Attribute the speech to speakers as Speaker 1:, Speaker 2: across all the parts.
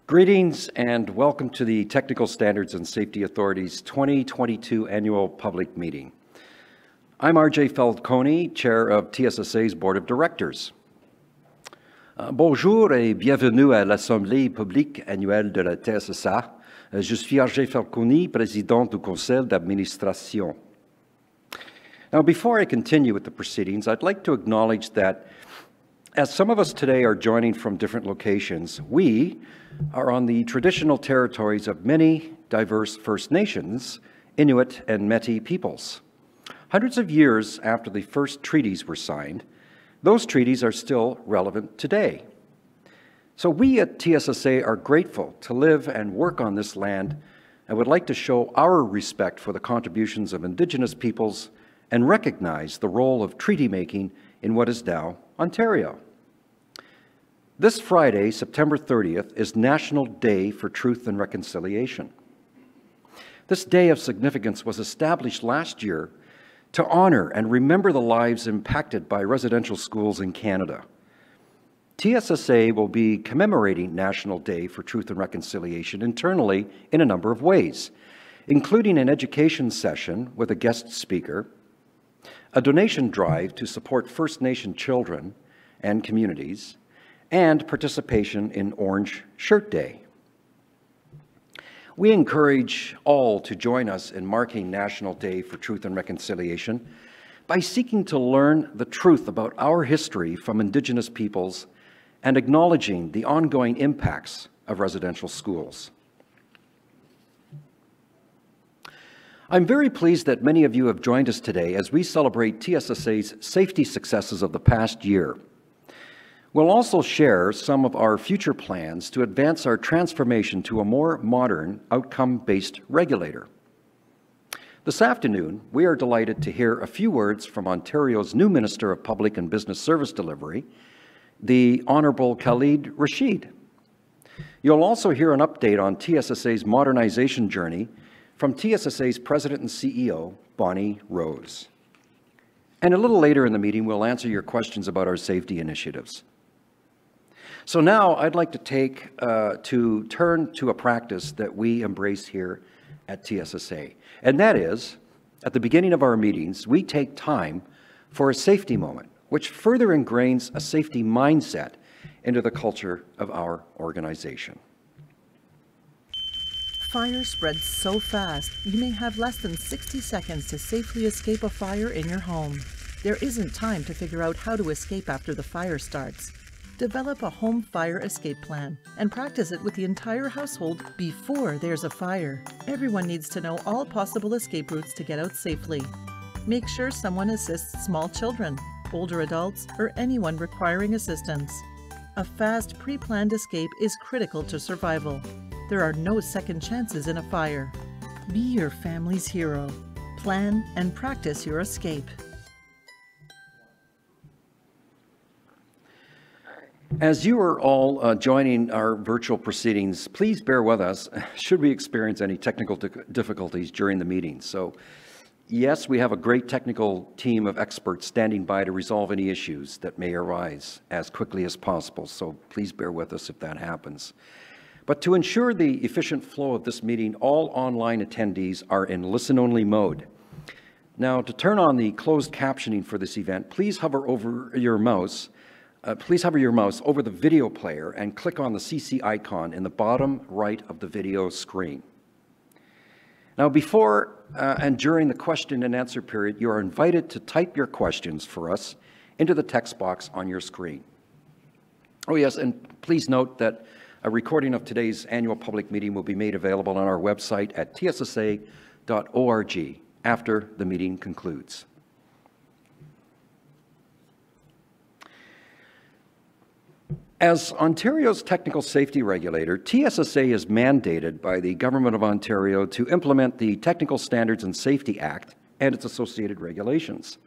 Speaker 1: Greetings and welcome to the Technical Standards and Safety Authority's 2022 Annual Public Meeting. I'm R.J. Falcone, Chair of TSSA's Board of Directors. Bonjour et bienvenue à l'Assemblée publique annuelle de la TSSA. Je suis R.J. Falcone, Président du Conseil d'Administration. Now, before I continue with the proceedings, I'd like to acknowledge that as some of us today are joining from different locations, we are on the traditional territories of many diverse First Nations, Inuit, and Métis peoples. Hundreds of years after the first treaties were signed, those treaties are still relevant today. So we at TSSA are grateful to live and work on this land and would like to show our respect for the contributions of Indigenous peoples and recognize the role of treaty making in what is now Ontario. This Friday, September 30th, is National Day for Truth and Reconciliation. This day of significance was established last year to honor and remember the lives impacted by residential schools in Canada. TSSA will be commemorating National Day for Truth and Reconciliation internally in a number of ways, including an education session with a guest speaker, a donation drive to support First Nation children and communities, and participation in Orange Shirt Day. We encourage all to join us in marking National Day for Truth and Reconciliation by seeking to learn the truth about our history from Indigenous peoples and acknowledging the ongoing impacts of residential schools. I'm very pleased that many of you have joined us today as we celebrate TSSA's safety successes of the past year. We'll also share some of our future plans to advance our transformation to a more modern, outcome-based regulator. This afternoon, we are delighted to hear a few words from Ontario's new Minister of Public and Business Service Delivery, the Honourable Khalid Rashid. You'll also hear an update on TSSA's modernization journey from TSSA's President and CEO, Bonnie Rose. And a little later in the meeting, we'll answer your questions about our safety initiatives. So now I'd like to turn to a practice that we embrace here at TSSA. And that is, at the beginning of our meetings, we take time for a safety moment, which further ingrains a safety mindset into the culture of our organization.
Speaker 2: Fire spreads so fast, you may have less than 60 seconds to safely escape a fire in your home. There isn't time to figure out how to escape after the fire starts. Develop a home fire escape plan and practice it with the entire household before there's a fire. Everyone needs to know all possible escape routes to get out safely. Make sure someone assists small children, older adults, or anyone requiring assistance. A fast, pre-planned escape is critical to survival. There are no second chances in a fire. Be your family's hero. Plan and practice your escape.
Speaker 1: As you are all joining our virtual proceedings, please bear with us should we experience any technical difficulties during the meeting. So, yes, we have a great technical team of experts standing by to resolve any issues that may arise as quickly as possible, so please bear with us if that happens. But to ensure the efficient flow of this meeting, all online attendees are in listen-only mode. Now, to turn on the closed captioning for this event, please hover your mouse over the video player and click on the CC icon in the bottom right of the video screen. Now, before and during the question and answer period, you are invited to type your questions for us into the text box on your screen. Oh yes, and please note that a recording of today's annual public meeting will be made available on our website at tssa.org after the meeting concludes. As Ontario's technical safety regulator, TSSA is mandated by the Government of Ontario to implement the Technical Standards and Safety Act and its associated regulations.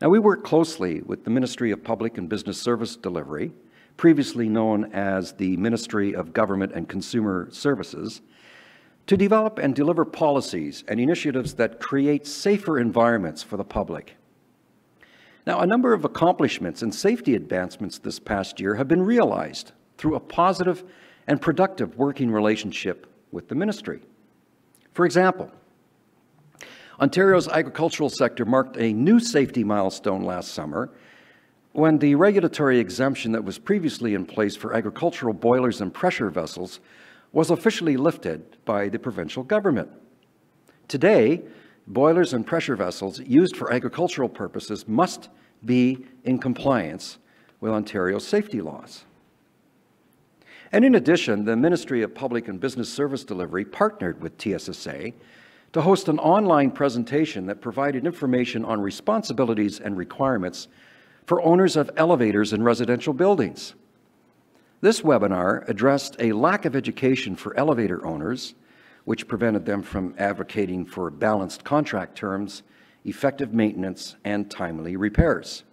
Speaker 1: Now, we work closely with the Ministry of Public and Business Service Delivery, previously known as the Ministry of Government and Consumer Services, to develop and deliver policies and initiatives that create safer environments for the public. Now, a number of accomplishments and safety advancements this past year have been realized through a positive and productive working relationship with the ministry. For example, Ontario's agricultural sector marked a new safety milestone last summer when the regulatory exemption that was previously in place for agricultural boilers and pressure vessels was officially lifted by the provincial government. Today, boilers and pressure vessels used for agricultural purposes must be in compliance with Ontario's safety laws. And in addition, the Ministry of Public and Business Service Delivery partnered with TSSA to host an online presentation that provided information on responsibilities and requirements for owners of elevators in residential buildings. This webinar addressed a lack of education for elevator owners, which prevented them from advocating for balanced contract terms, effective maintenance, and timely repairs.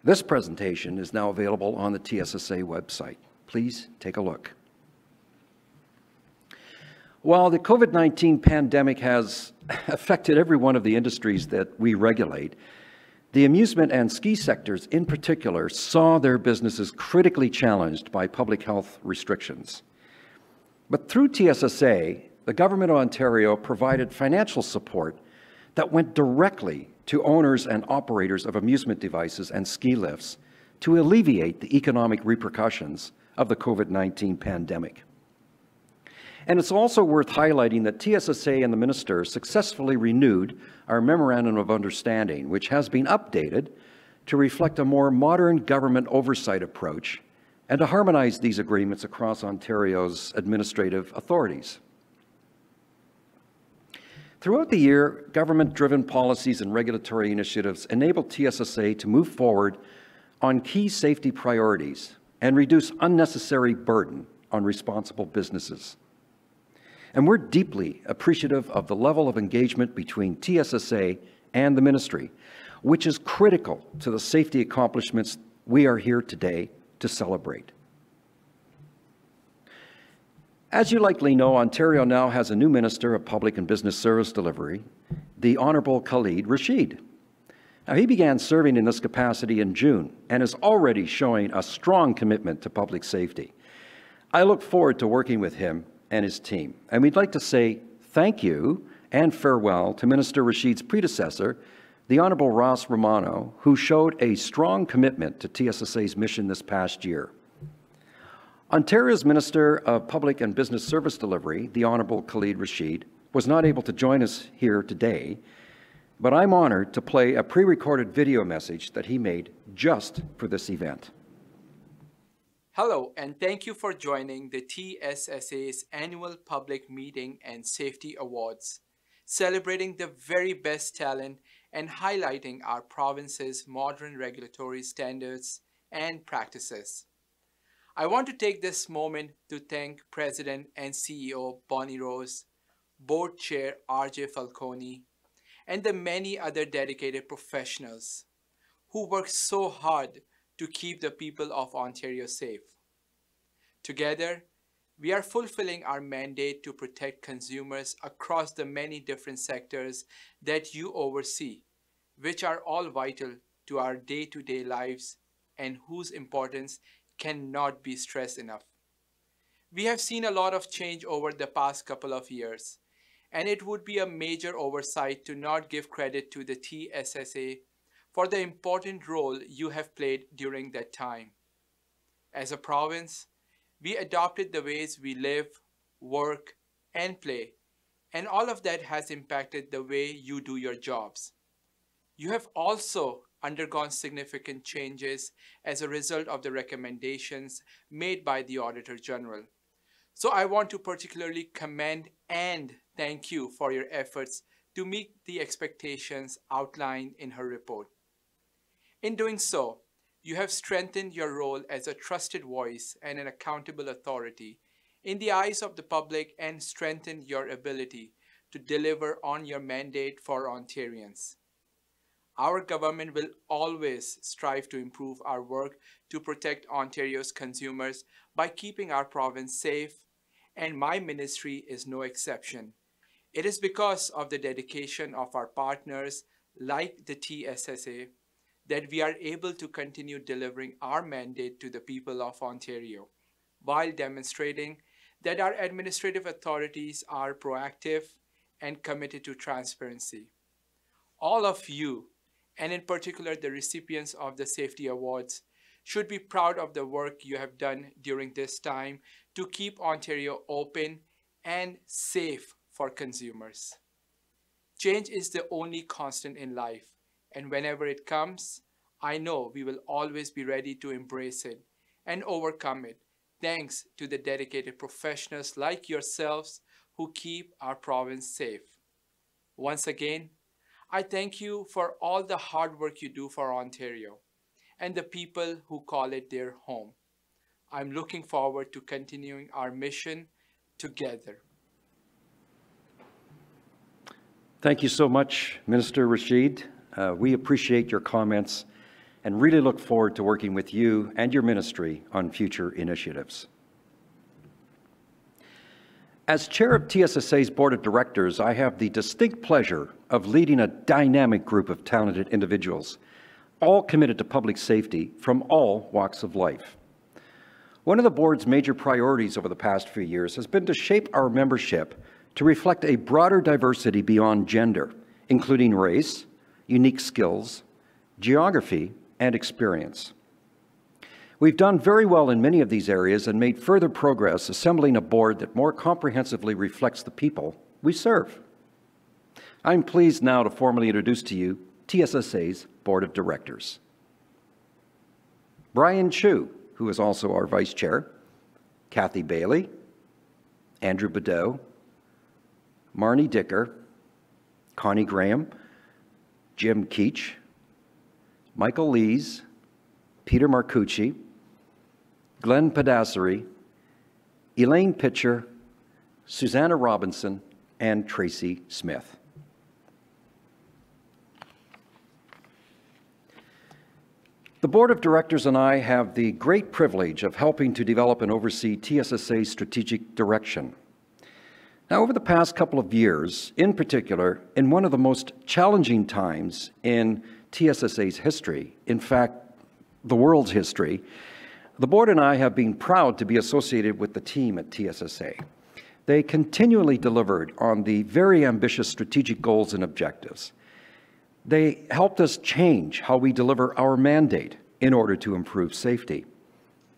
Speaker 1: This presentation is now available on the TSSA website. Please take a look. While the COVID-19 pandemic has affected every one of the industries that we regulate, the amusement and ski sectors in particular saw their businesses critically challenged by public health restrictions. But through TSSA, the Government of Ontario provided financial support that went directly to owners and operators of amusement devices and ski lifts to alleviate the economic repercussions of the COVID-19 pandemic. And it's also worth highlighting that TSSA and the Minister successfully renewed our Memorandum of Understanding, which has been updated to reflect a more modern government oversight approach and to harmonize these agreements across Ontario's administrative authorities. Throughout the year, government-driven policies and regulatory initiatives enabled TSSA to move forward on key safety priorities and reduce unnecessary burden on responsible businesses. And we're deeply appreciative of the level of engagement between TSSA and the Ministry, which is critical to the safety accomplishments we are here today to celebrate. As you likely know, Ontario now has a new Minister of Public and Business Service Delivery, the Honourable Khalid Rashid. Now, he began serving in this capacity in June and is already showing a strong commitment to public safety. I look forward to working with him and his team. And we'd like to say thank you and farewell to Minister Rashid's predecessor, the Honourable Ross Romano, who showed a strong commitment to TSSA's mission this past year. Ontario's Minister of Public and Business Service Delivery, the Honourable Khalid Rashid, was not able to join us here today, but I'm honoured to play a pre-recorded video message that he made just for this event.
Speaker 3: Hello, and thank you for joining the TSSA's annual Public Meeting and Safety Awards, celebrating the very best talent and highlighting our province's modern regulatory standards and practices. I want to take this moment to thank President and CEO Bonnie Rose, Board Chair RJ Falcone, and the many other dedicated professionals who work so hard to keep the people of Ontario safe. Together, we are fulfilling our mandate to protect consumers across the many different sectors that you oversee, which are all vital to our day-to-day lives and whose importance cannot be stressed enough. We have seen a lot of change over the past couple of years, and it would be a major oversight to not give credit to the TSSA for the important role you have played during that time. As a province, we adopted the ways we live, work, and play, and all of that has impacted the way you do your jobs. You have also undergone significant changes as a result of the recommendations made by the Auditor General. So I want to particularly commend and thank you for your efforts to meet the expectations outlined in her report. In doing so, you have strengthened your role as a trusted voice and an accountable authority in the eyes of the public and strengthened your ability to deliver on your mandate for Ontarians. Our government will always strive to improve our work to protect Ontario's consumers by keeping our province safe, and my ministry is no exception. It is because of the dedication of our partners like the TSSA that we are able to continue delivering our mandate to the people of Ontario while demonstrating that our administrative authorities are proactive and committed to transparency. All of you, and in particular the recipients of the safety awards, should be proud of the work you have done during this time to keep Ontario open and safe for consumers. Change is the only constant in life, and whenever it comes, I know we will always be ready to embrace it and overcome it, thanks to the dedicated professionals like yourselves who keep our province safe. Once again, I thank you for all the hard work you do for Ontario and the people who call it their home. I'm looking forward to continuing our mission together.
Speaker 1: Thank you so much, Minister Rashid. We appreciate your comments and really look forward to working with you and your ministry on future initiatives. As chair of TSSA's Board of Directors, I have the distinct pleasure of leading a dynamic group of talented individuals, all committed to public safety from all walks of life. One of the board's major priorities over the past few years has been to shape our membership to reflect a broader diversity beyond gender, including race, unique skills, geography, and experience. We've done very well in many of these areas and made further progress assembling a board that more comprehensively reflects the people we serve. I'm pleased now to formally introduce to you TSSA's Board of Directors. Brian Chu, who is also our Vice Chair, Kathy Bailey, Andrew Bedeau, Marnie Dicker, Connie Graham, Jim Keach, Michael Lees, Peter Marcucci, Glenn Pedassery, Elaine Pitcher, Susanna Robinson, and Tracy Smith. The Board of Directors and I have the great privilege of helping to develop and oversee TSSA's strategic direction. Now, over the past couple of years, in particular, in one of the most challenging times in TSSA's history, in fact, the world's history, the board and I have been proud to be associated with the team at TSSA. They continually delivered on the very ambitious strategic goals and objectives. They helped us change how we deliver our mandate in order to improve safety.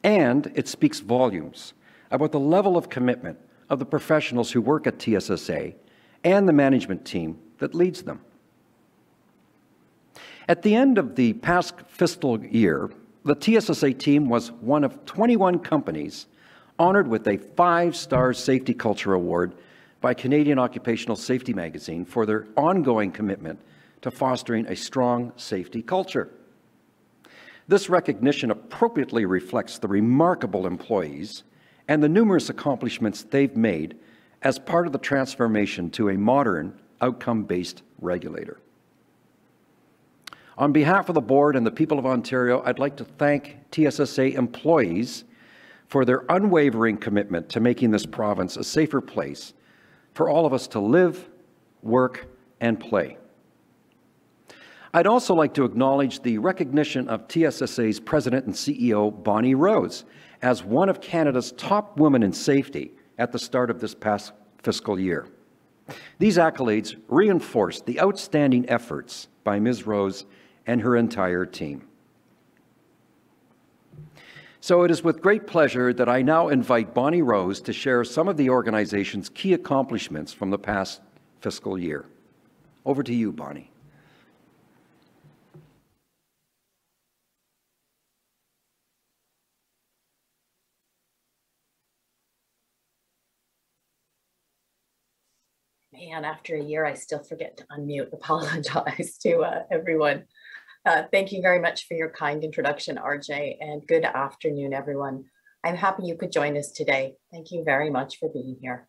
Speaker 1: And it speaks volumes about the level of commitment of the professionals who work at TSSA and the management team that leads them. At the end of the past fiscal year, the TSSA team was one of 21 companies honored with a 5-star Safety Culture Award by Canadian Occupational Safety Magazine for their ongoing commitment to fostering a strong safety culture. This recognition appropriately reflects the remarkable employees and the numerous accomplishments they've made as part of the transformation to a modern, outcome-based regulator. On behalf of the board and the people of Ontario, I'd like to thank TSSA employees for their unwavering commitment to making this province a safer place for all of us to live, work, and play. I'd also like to acknowledge the recognition of TSSA's President and CEO, Bonnie Rose, as one of Canada's top women in safety at the start of this past fiscal year. These accolades reinforce the outstanding efforts by Ms. Rose and her entire team. So it is with great pleasure that I now invite Bonnie Rose to share some of the organization's key accomplishments from the past fiscal year. Over to you, Bonnie.
Speaker 4: Man, after a year, I still forget to unmute. Apologize to everyone. Thank you very much for your kind introduction, RJ, and good afternoon, everyone. I'm happy you could join us today. Thank you very much for being here.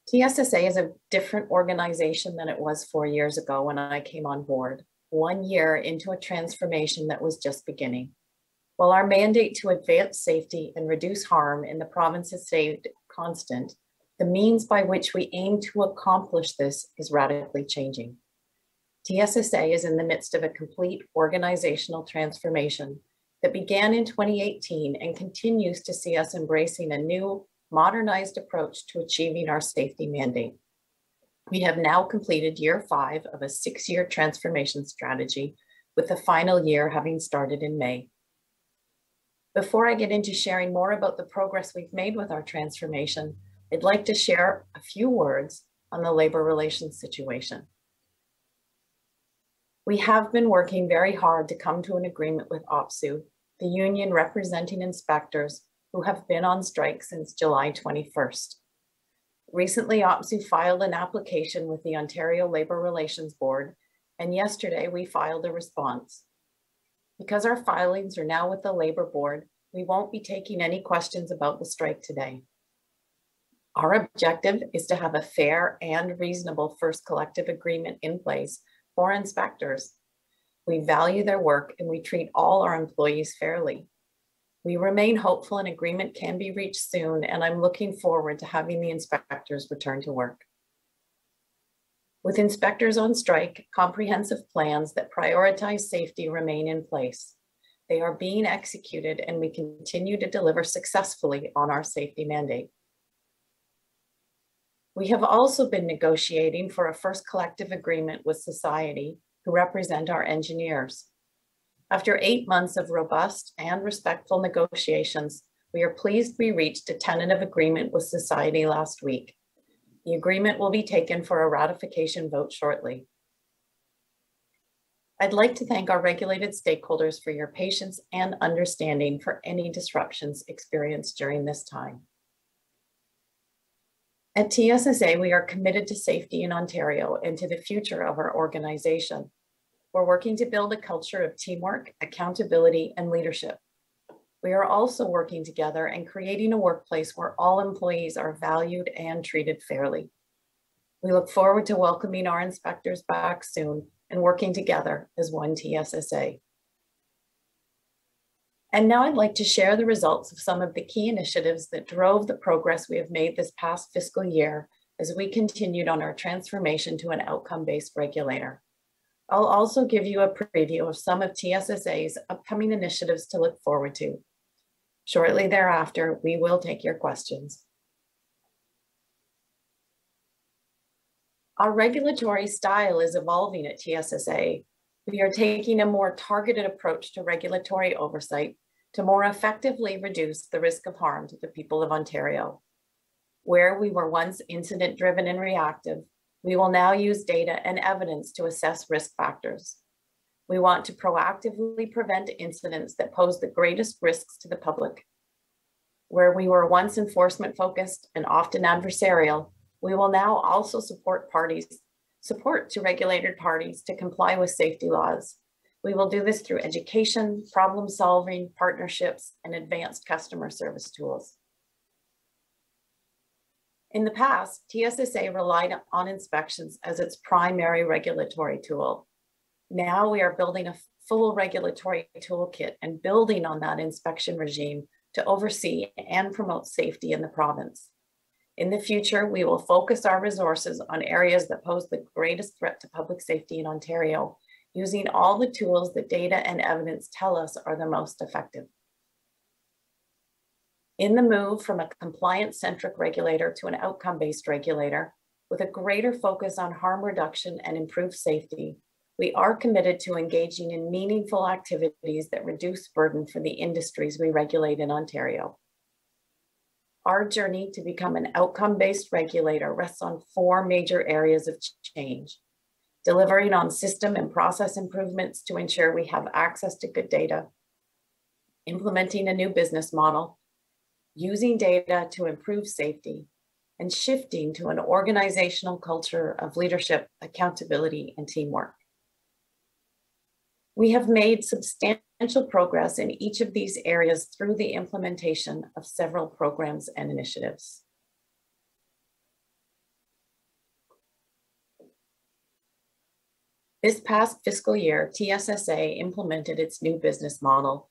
Speaker 4: TSSA is a different organization than it was 4 years ago when I came on board, 1 year into a transformation that was just beginning. While our mandate to advance safety and reduce harm in the province has stayed constant, the means by which we aim to accomplish this is radically changing. TSSA is in the midst of a complete organizational transformation, that began in 2018 and continues to see us embracing a new, modernized approach to achieving our safety mandate. We have now completed year 5 of a 6-year transformation strategy, with the final year having started in May. Before I get into sharing more about the progress we've made with our transformation, I'd like to share a few words on the labor relations situation. We have been working very hard to come to an agreement with OPSEU, the union representing inspectors who have been on strike since July 21st. Recently, OPSEU filed an application with the Ontario Labour Relations Board, and yesterday we filed a response. Because our filings are now with the Labour Board, we won't be taking any questions about the strike today. Our objective is to have a fair and reasonable first collective agreement in place for inspectors. We value their work and we treat all our employees fairly. We remain hopeful an agreement can be reached soon, and I'm looking forward to having the inspectors return to work. With inspectors on strike, comprehensive plans that prioritize safety remain in place. They are being executed, and we continue to deliver successfully on our safety mandate. We have also been negotiating for a first collective agreement with society, who represent our engineers. After 8 months of robust and respectful negotiations, we are pleased we reached a tentative agreement with society last week. The agreement will be taken for a ratification vote shortly. I'd like to thank our regulated stakeholders for your patience and understanding for any disruptions experienced during this time. At TSSA, we are committed to safety in Ontario and to the future of our organization. We're working to build a culture of teamwork, accountability, and leadership. We are also working together and creating a workplace where all employees are valued and treated fairly. We look forward to welcoming our inspectors back soon and working together as one TSSA. And now I'd like to share the results of some of the key initiatives that drove the progress we have made this past fiscal year as we continued on our transformation to an outcome-based regulator. I'll also give you a preview of some of TSSA's upcoming initiatives to look forward to. Shortly thereafter, we will take your questions. Our regulatory style is evolving at TSSA. We are taking a more targeted approach to regulatory oversight to more effectively reduce the risk of harm to the people of Ontario. Where we were once incident-driven and reactive, we will now use data and evidence to assess risk factors. We want to proactively prevent incidents that pose the greatest risks to the public. Where we were once enforcement-focused and often adversarial, we will now also support to regulated parties to comply with safety laws. We will do this through education, problem solving, partnerships, and advanced customer service tools. In the past, TSSA relied on inspections as its primary regulatory tool. Now we are building a full regulatory toolkit and building on that inspection regime to oversee and promote safety in the province. In the future, we will focus our resources on areas that pose the greatest threat to public safety in Ontario, using all the tools that data and evidence tell us are the most effective. In the move from a compliance-centric regulator to an outcome-based regulator, with a greater focus on harm reduction and improved safety, we are committed to engaging in meaningful activities that reduce burden for the industries we regulate in Ontario. Our journey to become an outcome-based regulator rests on 4 major areas of change: delivering on system and process improvements to ensure we have access to good data, implementing a new business model, using data to improve safety, and shifting to an organizational culture of leadership, accountability, and teamwork. We have made substantial progress in each of these areas through the implementation of several programs and initiatives. This past fiscal year, TSSA implemented its new business model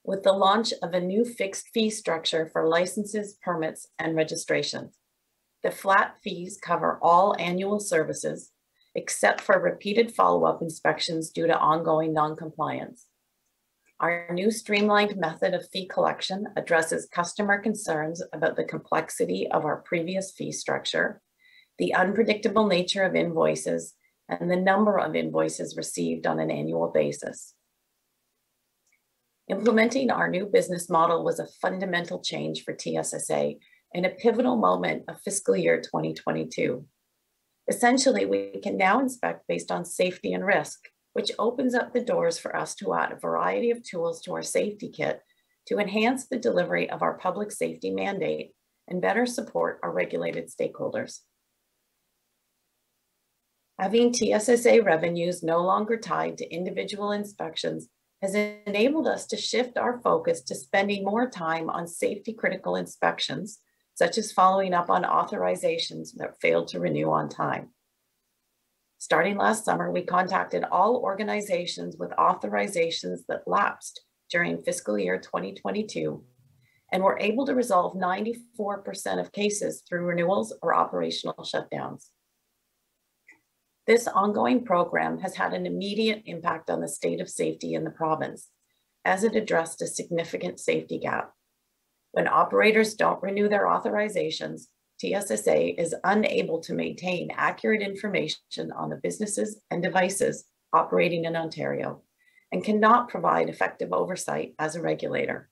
Speaker 4: with the launch of a new fixed fee structure for licenses, permits, and registrations. The flat fees cover all annual services, except for repeated follow-up inspections due to ongoing non-compliance. Our new streamlined method of fee collection addresses customer concerns about the complexity of our previous fee structure, the unpredictable nature of invoices, and the number of invoices received on an annual basis. Implementing our new business model was a fundamental change for TSSA and a pivotal moment of fiscal year 2022. Essentially, we can now inspect based on safety and risk, which opens up the doors for us to add a variety of tools to our safety kit to enhance the delivery of our public safety mandate and better support our regulated stakeholders. Having TSSA revenues no longer tied to individual inspections has enabled us to shift our focus to spending more time on safety critical inspections, such as following up on authorizations that failed to renew on time. Starting last summer, we contacted all organizations with authorizations that lapsed during fiscal year 2022 and were able to resolve 94% of cases through renewals or operational shutdowns. This ongoing program has had an immediate impact on the state of safety in the province, as it addressed a significant safety gap. When operators don't renew their authorizations, TSSA is unable to maintain accurate information on the businesses and devices operating in Ontario and cannot provide effective oversight as a regulator.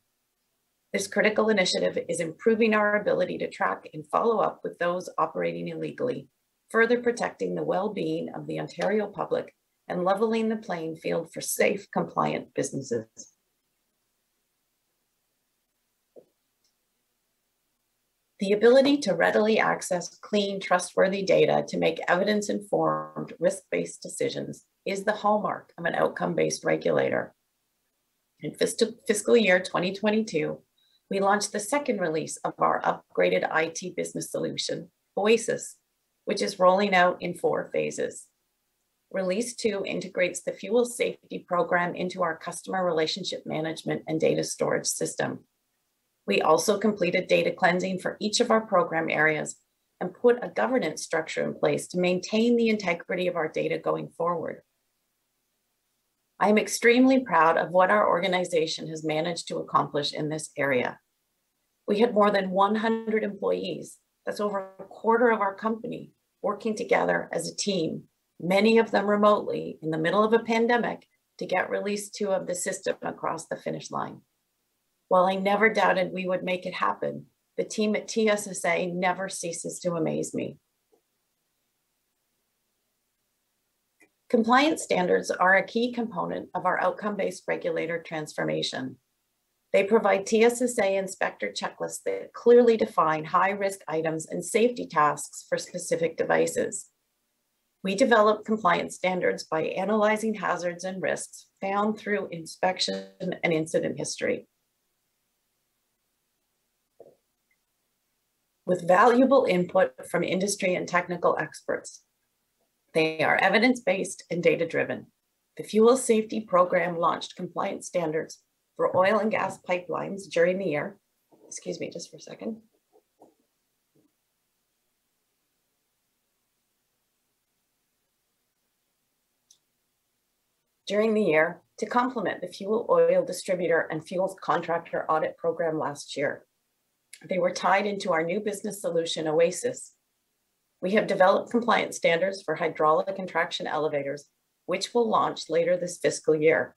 Speaker 4: This critical initiative is improving our ability to track and follow up with those operating illegally, further protecting the well-being of the Ontario public and leveling the playing field for safe, compliant businesses. The ability to readily access clean, trustworthy data to make evidence-informed, risk-based decisions is the hallmark of an outcome-based regulator. In fiscal year 2022, we launched the second release of our upgraded IT business solution, Oasis, which is rolling out in 4 phases. Release 2 integrates the fuel safety program into our customer relationship management and data storage system. We also completed data cleansing for each of our program areas and put a governance structure in place to maintain the integrity of our data going forward. I am extremely proud of what our organization has managed to accomplish in this area. We had more than 100 employees, that's over a quarter of our company, working together as a team, many of them remotely in the middle of a pandemic to get release 2 of the system across the finish line. While I never doubted we would make it happen, the team at TSSA never ceases to amaze me. Compliance standards are a key component of our outcome-based regulator transformation. They provide TSSA inspector checklists that clearly define high-risk items and safety tasks for specific devices. We develop compliance standards by analyzing hazards and risks found through inspection and incident history. With valuable input from industry and technical experts, they are evidence-based and data-driven. The Fuel Safety Program launched compliance standards for oil and gas pipelines during the year. Excuse me just for a second. During the year, to complement the fuel oil distributor and fuels contractor audit program last year. They were tied into our new business solution, Oasis. We have developed compliance standards for hydraulic and traction elevators, which will launch later this fiscal year.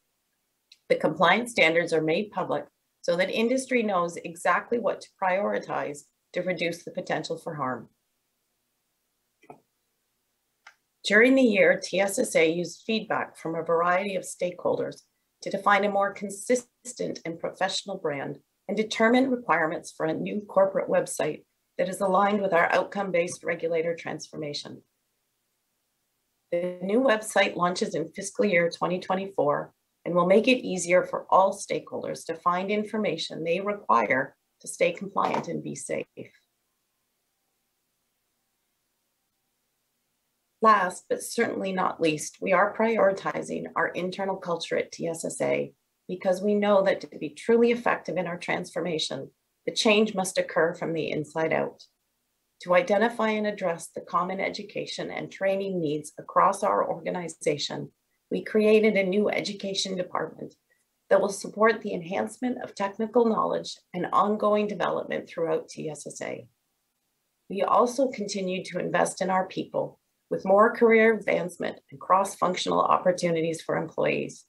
Speaker 4: The compliance standards are made public so that industry knows exactly what to prioritize to reduce the potential for harm. During the year, TSSA used feedback from a variety of stakeholders to define a more consistent and professional brand and determine requirements for a new corporate website that is aligned with our outcome-based regulator transformation. The new website launches in fiscal year 2024 and will make it easier for all stakeholders to find information they require to stay compliant and be safe. Last, but certainly not least, we are prioritizing our internal culture at TSSA because we know that to be truly effective in our transformation, the change must occur from the inside out. To identify and address the common education and training needs across our organization, we created a new education department that will support the enhancement of technical knowledge and ongoing development throughout TSSA. We also continue to invest in our people with more career advancement and cross-functional opportunities for employees.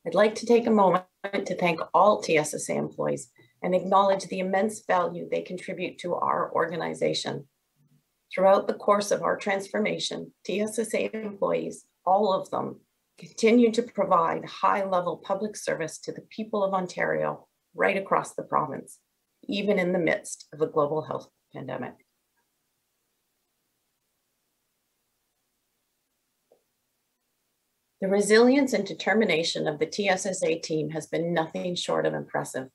Speaker 4: I'd like to take a moment to thank all TSSA employees and acknowledge the immense value they contribute to our organization. Throughout the course of our transformation, TSSA employees, all of them, continue to provide high-level public service to the people of Ontario right across the province, even in the midst of a global health pandemic. The resilience and determination of the TSSA team has been nothing short of impressive,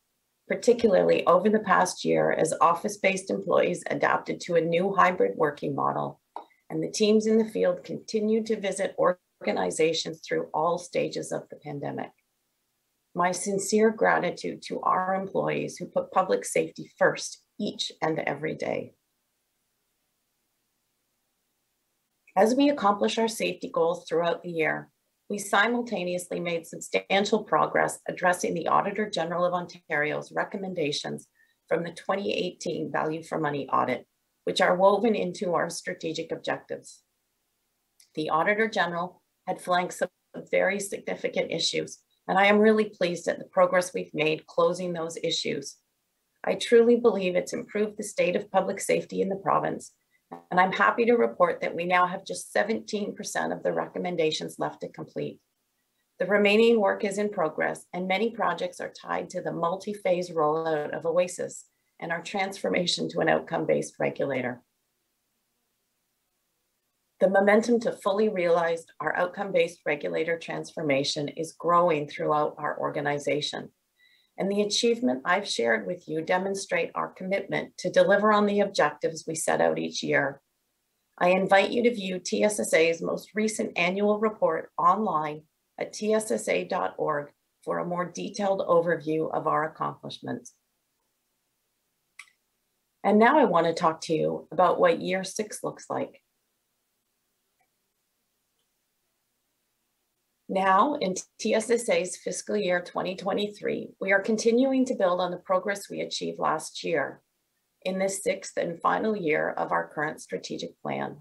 Speaker 4: particularly over the past year as office-based employees adapted to a new hybrid working model, and the teams in the field continue to visit organizations through all stages of the pandemic. My sincere gratitude to our employees who put public safety first each and every day. As we accomplish our safety goals throughout the year, we simultaneously made substantial progress addressing the Auditor General of Ontario's recommendations from the 2018 Value for Money audit, which are woven into our strategic objectives. The Auditor General had flagged some very significant issues, and I am really pleased at the progress we've made closing those issues. I truly believe it's improved the state of public safety in the province, and I'm happy to report that we now have just 17% of the recommendations left to complete. The remaining work is in progress, and many projects are tied to the multi-phase rollout of OASIS and our transformation to an outcome-based regulator. The momentum to fully realize our outcome-based regulator transformation is growing throughout our organization. And the achievement I've shared with you demonstrate our commitment to deliver on the objectives we set out each year. I invite you to view TSSA's most recent annual report online at tssa.org for a more detailed overview of our accomplishments. And now I want to talk to you about what year 6 looks like. Now, in TSSA's fiscal year 2023, we are continuing to build on the progress we achieved last year in this 6th and final year of our current strategic plan.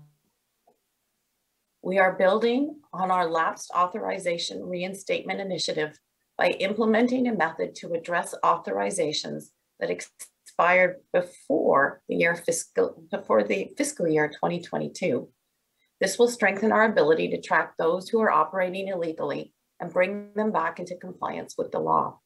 Speaker 4: We are building on our lapsed authorization reinstatement initiative by implementing a method to address authorizations that expired before the fiscal year 2022. This will strengthen our ability to track those who are operating illegally and bring them back into compliance with the law.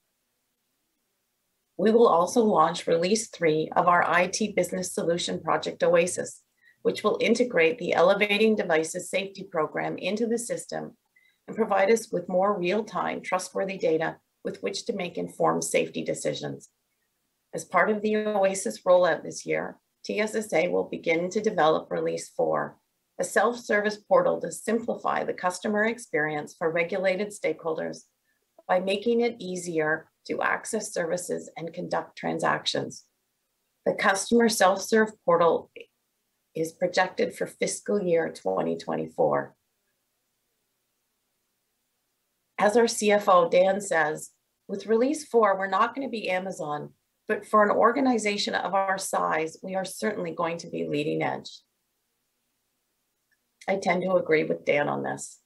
Speaker 4: We will also launch Release 3 of our IT Business Solution Project OASIS, which will integrate the Elevating Devices Safety Program into the system and provide us with more real-time, trustworthy data with which to make informed safety decisions. As part of the OASIS rollout this year, TSSA will begin to develop Release 4, a self-service portal to simplify the customer experience for regulated stakeholders by making it easier to access services and conduct transactions. The customer self-serve portal is projected for fiscal year 2024. As our CFO, Dan, says, with Release 4, we're not going to be Amazon, but for an organization of our size, we are certainly going to be leading edge. I tend to agree with Dan on this.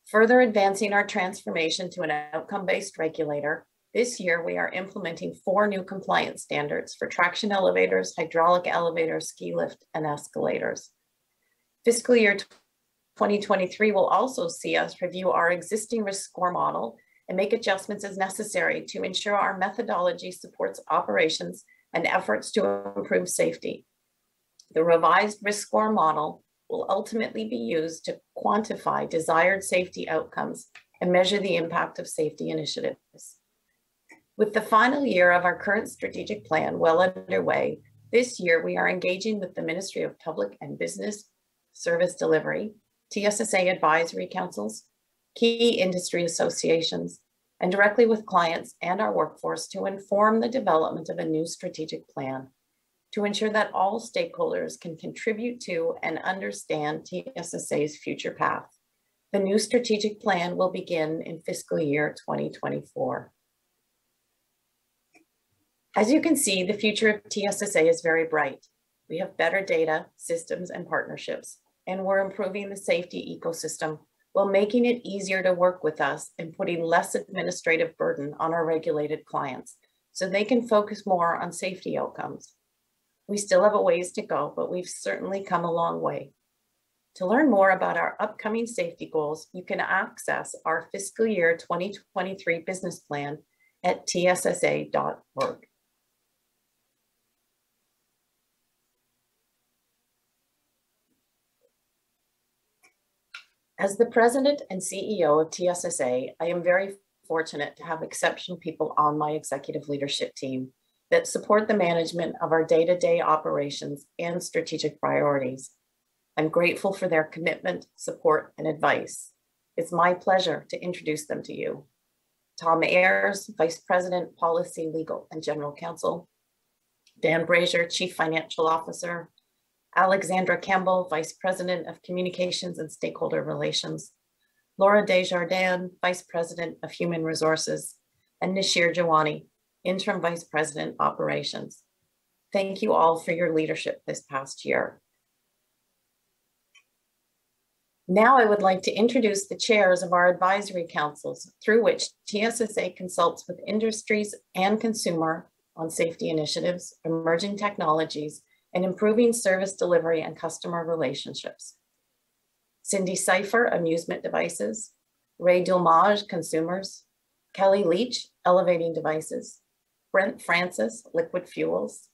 Speaker 4: Further advancing our transformation to an outcome-based regulator, this year we are implementing 4 new compliance standards for traction elevators, hydraulic elevators, ski lift, and escalators. Fiscal year 2023 will also see us review our existing risk score model and make adjustments as necessary to ensure our methodology supports operations and efforts to improve safety. The revised risk score model will ultimately be used to quantify desired safety outcomes and measure the impact of safety initiatives. With the final year of our current strategic plan well underway, this year we are engaging with the Ministry of Public and Business Service Delivery, TSSA advisory councils, key industry associations, and directly with clients and our workforce to inform the development of a new strategic plan to ensure that all stakeholders can contribute to and understand TSSA's future path. The new strategic plan will begin in fiscal year 2024. As you can see, the future of TSSA is very bright. We have better data, systems, and partnerships, and we're improving the safety ecosystem while making it easier to work with us and putting less administrative burden on our regulated clients so they can focus more on safety outcomes. We still have a ways to go, but we've certainly come a long way. To learn more about our upcoming safety goals, you can access our fiscal year 2023 business plan at tssa.org. As the president and CEO of TSSA, I am very fortunate to have exceptional people on my executive leadership team that support the management of our day-to-day operations and strategic priorities. I'm grateful for their commitment, support, and advice. It's my pleasure to introduce them to you. Tom Ayers, Vice President, Policy, Legal, and General Counsel. Dan Brazier, Chief Financial Officer. Alexandra Campbell, Vice President of Communications and Stakeholder Relations. Laura Desjardins, Vice President of Human Resources. And Nashir Jawani, Interim Vice President, Operations. Thank you all for your leadership this past year. Now I would like to introduce the chairs of our advisory councils through which TSSA consults with industries and consumer on safety initiatives, emerging technologies, and improving service delivery and customer relationships. Cindy Seifer, Amusement Devices. Ray Dulmage, Consumers. Kelly Leach, Elevating Devices. Brent Francis, Liquid Fuels.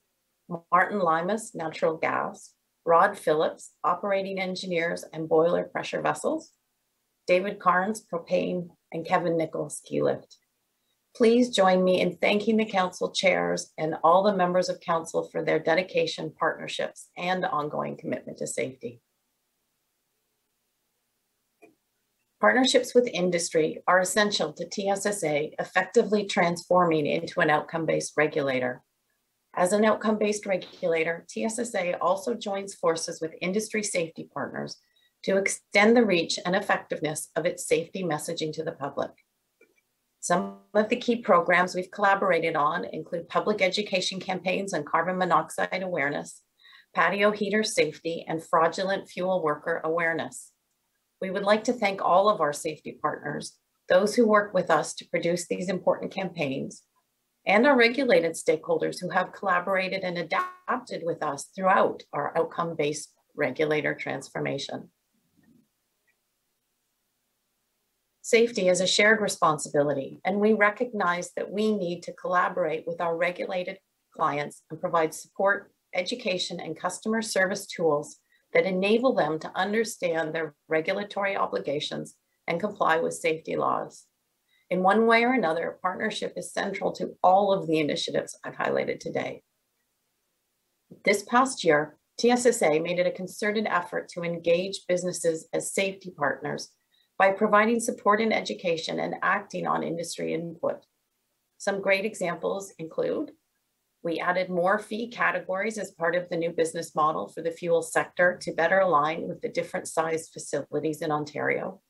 Speaker 4: Martin Limas, Natural Gas. Rod Phillips, Operating Engineers and Boiler Pressure Vessels. David Carnes, Propane, and Kevin Nichols, Ski Lift. Please join me in thanking the council chairs and all the members of council for their dedication, partnerships, and ongoing commitment to safety. Partnerships with industry are essential to TSSA effectively transforming into an outcome-based regulator. As an outcome-based regulator, TSSA also joins forces with industry safety partners to extend the reach and effectiveness of its safety messaging to the public. Some of the key programs we've collaborated on include public education campaigns on carbon monoxide awareness, patio heater safety, and fraudulent fuel worker awareness. We would like to thank all of our safety partners, those who work with us to produce these important campaigns, and our regulated stakeholders who have collaborated and adapted with us throughout our outcome-based regulator transformation. Safety is a shared responsibility, and we recognize that we need to collaborate with our regulated clients and provide support, education, and customer service tools that enable them to understand their regulatory obligations and comply with safety laws. In one way or another, partnership is central to all of the initiatives I've highlighted today. This past year, TSSA made it a concerted effort to engage businesses as safety partners by providing support and education and acting on industry input. Some great examples include, we added more fee categories as part of the new business model for the fuel sector to better align with the different sized facilities in Ontario.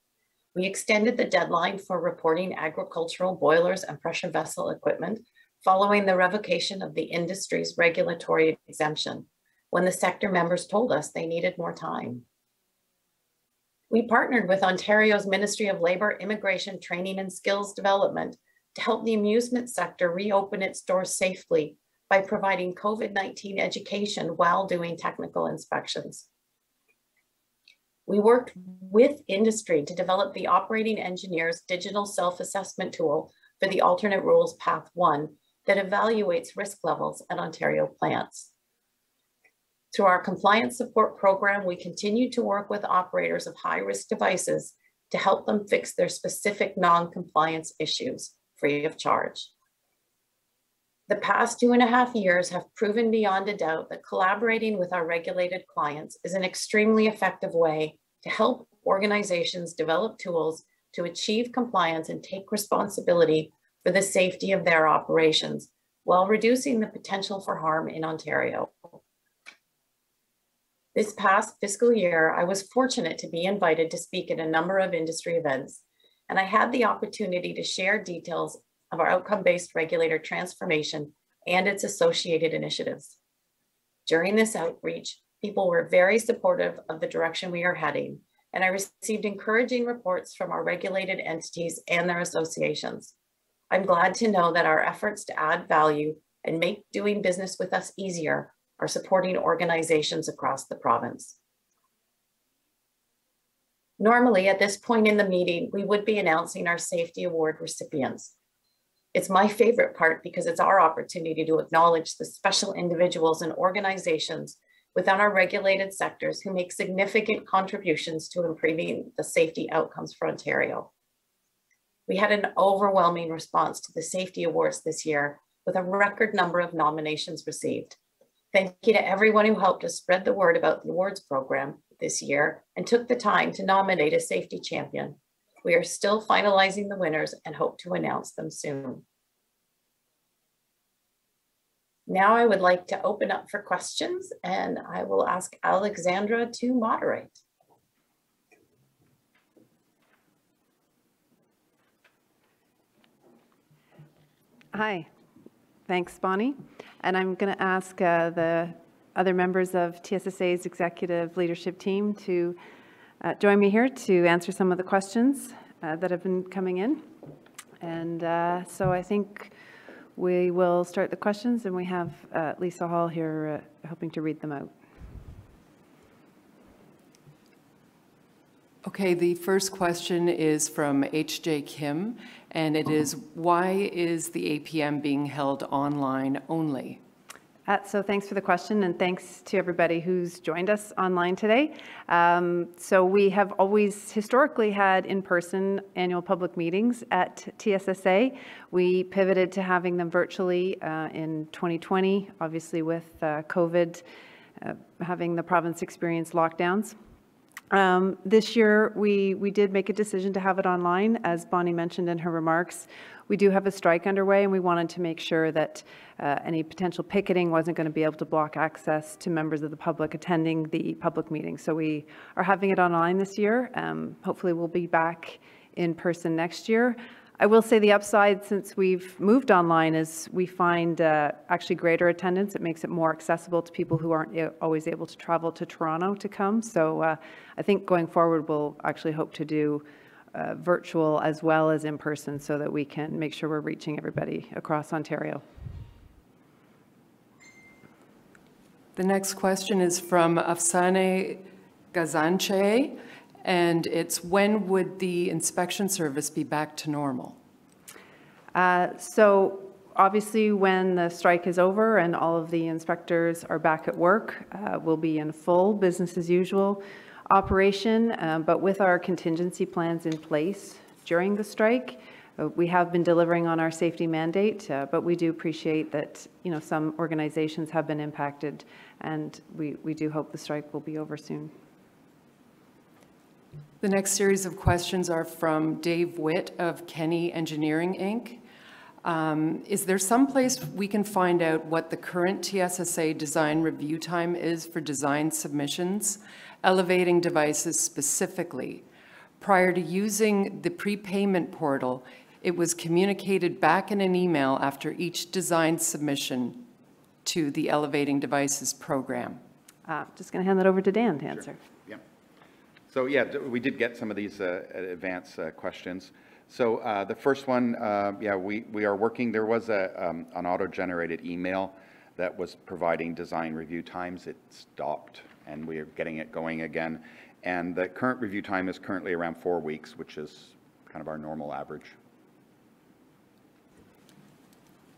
Speaker 4: We extended the deadline for reporting agricultural boilers and pressure vessel equipment following the revocation of the industry's regulatory exemption, when the sector members told us they needed more time. We partnered with Ontario's Ministry of Labour, Immigration, Training and Skills Development to help the amusement sector reopen its doors safely by providing COVID-19 education while doing technical inspections. We worked with industry to develop the Operating Engineers Digital Self-Assessment Tool for the Alternate Rules Path 1 that evaluates risk levels at Ontario plants. Through our compliance support program, we continue to work with operators of high-risk devices to help them fix their specific non-compliance issues free of charge. The past 2.5 years have proven beyond a doubt that collaborating with our regulated clients is an extremely effective way to help organizations develop tools to achieve compliance and take responsibility for the safety of their operations while reducing the potential for harm in Ontario. This past fiscal year, I was fortunate to be invited to speak at a number of industry events, and I had the opportunity to share details of our outcome-based regulator transformation and its associated initiatives. During this outreach, people were very supportive of the direction we are heading, and I received encouraging reports from our regulated entities and their associations. I'm glad to know that our efforts to add value and make doing business with us easier are supporting organizations across the province. Normally, at this point in the meeting, we would be announcing our Safety Award recipients. It's my favorite part because it's our opportunity to acknowledge the special individuals and organizations within our regulated sectors who make significant contributions to improving the safety outcomes for Ontario. We had an overwhelming response to the Safety Awards this year with a record number of nominations received. Thank you to everyone who helped us spread the word about the awards program this year and took the time to nominate a safety champion. We are still finalizing the winners and hope to announce them soon. Now I would like to open up for questions, and I will ask Alexandra to moderate.
Speaker 5: Hi, thanks, Bonnie. And I'm going to ask the other members of TSSA's executive leadership team to join me here to answer some of the questions that have been coming in. And so I think we will start the questions, and we have Lisa Hall here helping to read them out.
Speaker 6: Okay, the first question is from H.J. Kim, and it is, why is the APM being held online only?
Speaker 5: So thanks for the question, and thanks to everybody who's joined us online today. So we have always historically had in-person annual public meetings at TSSA. We pivoted to having them virtually in 2020, obviously with COVID having the province experience lockdowns. This year, we did make a decision to have it online. As Bonnie mentioned in her remarks, we do have a strike underway, and we wanted to make sure that any potential picketing wasn't going to be able to block access to members of the public attending the public meeting. So we are having it online this year. Hopefully we'll be back in person next year. I will say the upside since we've moved online is we find actually greater attendance. It makes it more accessible to people who aren't always able to travel to Toronto to come. So I think going forward, we'll actually hope to do virtual as well as in person so that we can make sure we're reaching everybody across Ontario.
Speaker 6: The next question is from Afsane Gazanche, and it's, when would the inspection service be back to normal?
Speaker 5: So obviously when the strike is over and all of the inspectors are back at work, we'll be in full business as usual operation, but with our contingency plans in place during the strike, we have been delivering on our safety mandate, but we do appreciate that, you know, some organizations have been impacted, and we do hope the strike will be over soon.
Speaker 6: The next series of questions are from Dave Witt of Kenny Engineering, Inc. Is there some place we can find out what the current TSSA design review time is for design submissions, elevating devices specifically? Prior to using the prepayment portal, it was communicated back in an email after each design submission to the Elevating Devices program.
Speaker 5: Just going to hand that over to Dan to answer.
Speaker 7: Sure. Yeah. So yeah, we did get some of these advanced questions. So the first one, yeah, we are working. There was an auto-generated email that was providing design review times. It stopped, and we are getting it going again. And the current review time is currently around 4 weeks, which is kind of our normal average.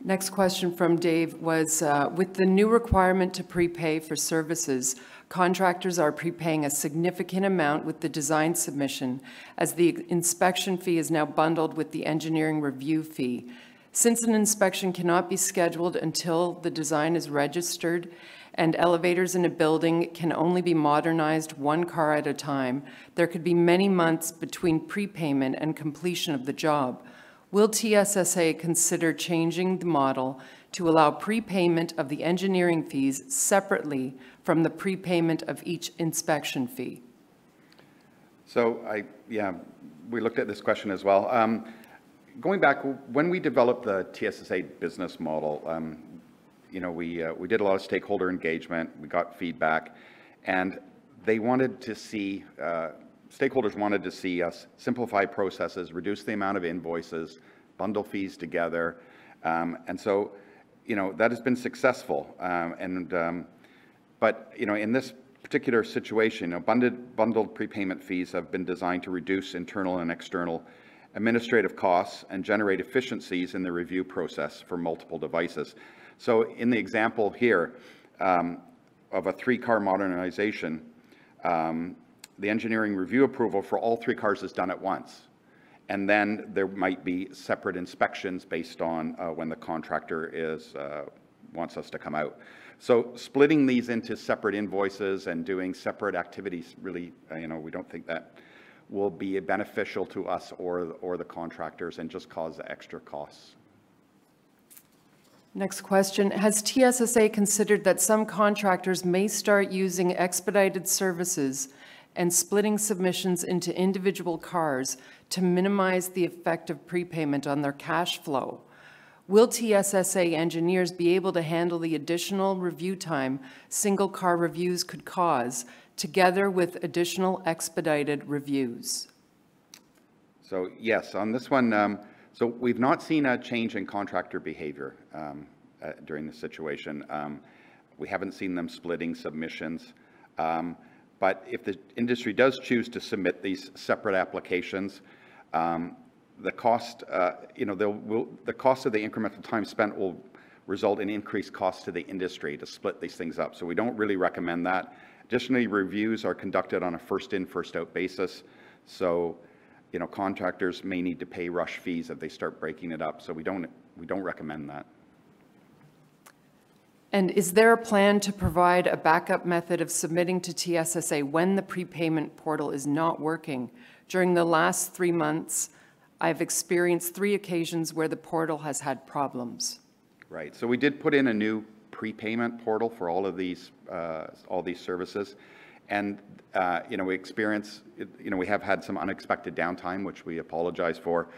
Speaker 6: Next question from Dave was, with the new requirement to prepay for services, contractors are prepaying a significant amount with the design submission, as the inspection fee is now bundled with the engineering review fee. Since an inspection cannot be scheduled until the design is registered, and elevators in a building can only be modernized one car at a time, there could be many months between prepayment and completion of the job. Will TSSA consider changing the model to allow prepayment of the engineering fees separately from the prepayment of each inspection fee?
Speaker 7: So we looked at this question as well. Going back, when we developed the TSSA business model, we did a lot of stakeholder engagement, we got feedback, and they wanted to see, stakeholders wanted to see us simplify processes, reduce the amount of invoices, bundle fees together, and so, that has been successful. But in this particular situation, bundled prepayment fees have been designed to reduce internal and external administrative costs and generate efficiencies in the review process for multiple devices. So in the example here of a 3-car modernization, the engineering review approval for all 3 cars is done at once. And then there might be separate inspections based on when the contractor wants us to come out. So splitting these into separate invoices and doing separate activities really, we don't think that will be beneficial to us or the contractors and just cause extra costs.
Speaker 6: Next question. Has TSSA considered that some contractors may start using expedited services and splitting submissions into individual cars to minimize the effect of prepayment on their cash flow? Will TSSA engineers be able to handle the additional review time single car reviews could cause, together with additional expedited reviews?
Speaker 7: So yes, on this one, so we've not seen a change in contractor behavior during this situation. We haven't seen them splitting submissions. But if the industry does choose to submit these separate applications, the cost, the cost of the incremental time spent will result in increased costs to the industry to split these things up. So we don't really recommend that. Additionally, reviews are conducted on a first-in, first-out basis. So, contractors may need to pay rush fees if they start breaking it up. So we don't recommend that.
Speaker 6: And is there a plan to provide a backup method of submitting to TSSA when the prepayment portal is not working? During the last 3 months, I've experienced 3 occasions where the portal has had problems.
Speaker 7: Right. So we did put in a new prepayment portal for all of these services, and we experience, we have had some unexpected downtime, which we apologize for.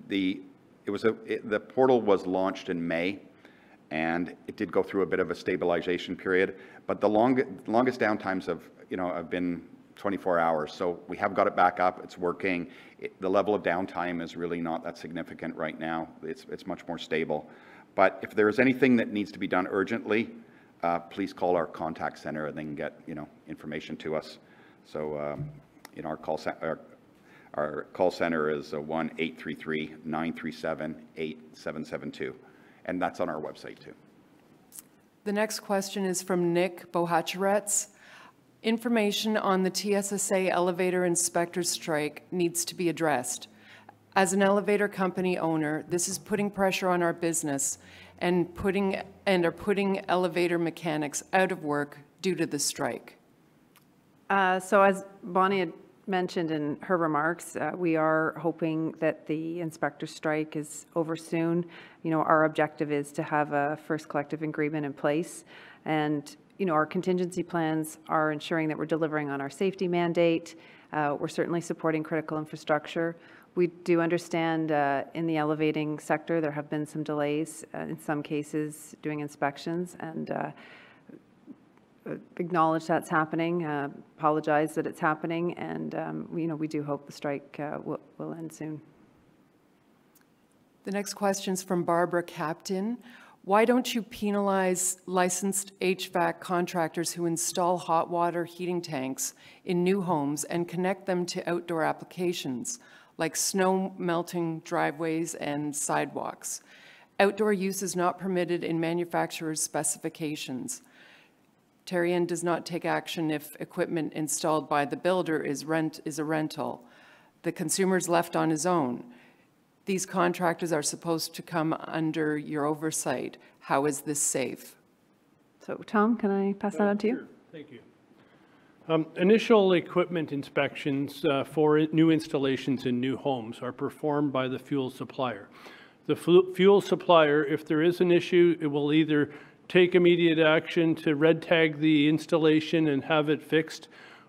Speaker 7: The portal was launched in May, and it did go through a bit of a stabilization period, but the longest downtimes have been 24 hours. So we have got it back up. It's working. The level of downtime is really not that significant right now. It's much more stable. But if there is anything that needs to be done urgently, please call our contact center and they can get information to us. So our call center is 1-833-937-8772, and that's on our website too.
Speaker 6: The next question is from Nick Bohacharets. Information on the TSSA elevator inspector strike needs to be addressed. As an elevator company owner, this is putting pressure on our business and are putting elevator mechanics out of work due to the strike.
Speaker 5: So as Bonnie had mentioned in her remarks, we are hoping that the inspector strike is over soon. Our objective is to have a first collective agreement in place, and our contingency plans are ensuring that we're delivering on our safety mandate. We're certainly supporting critical infrastructure. We do understand in the elevating sector there have been some delays in some cases doing inspections, and acknowledge that's happening, apologize that it's happening, and we do hope the strike will end soon.
Speaker 6: The next question is from Barbara Captain. Why don't you penalize licensed HVAC contractors who install hot water heating tanks in new homes and connect them to outdoor applications like snow melting driveways and sidewalks? Outdoor use is not permitted in manufacturer's specifications. Terrian does not take action if equipment installed by the builder is a rental. The consumer is left on his own. These contractors are supposed to come under your oversight. How is this safe?
Speaker 5: So Tom, can I pass that on to you?
Speaker 8: Sure. Thank you. Initial equipment inspections for new installations in new homes are performed by the fuel supplier. The fuel supplier, if there is an issue, it will either take immediate action to red tag the installation and have it fixed,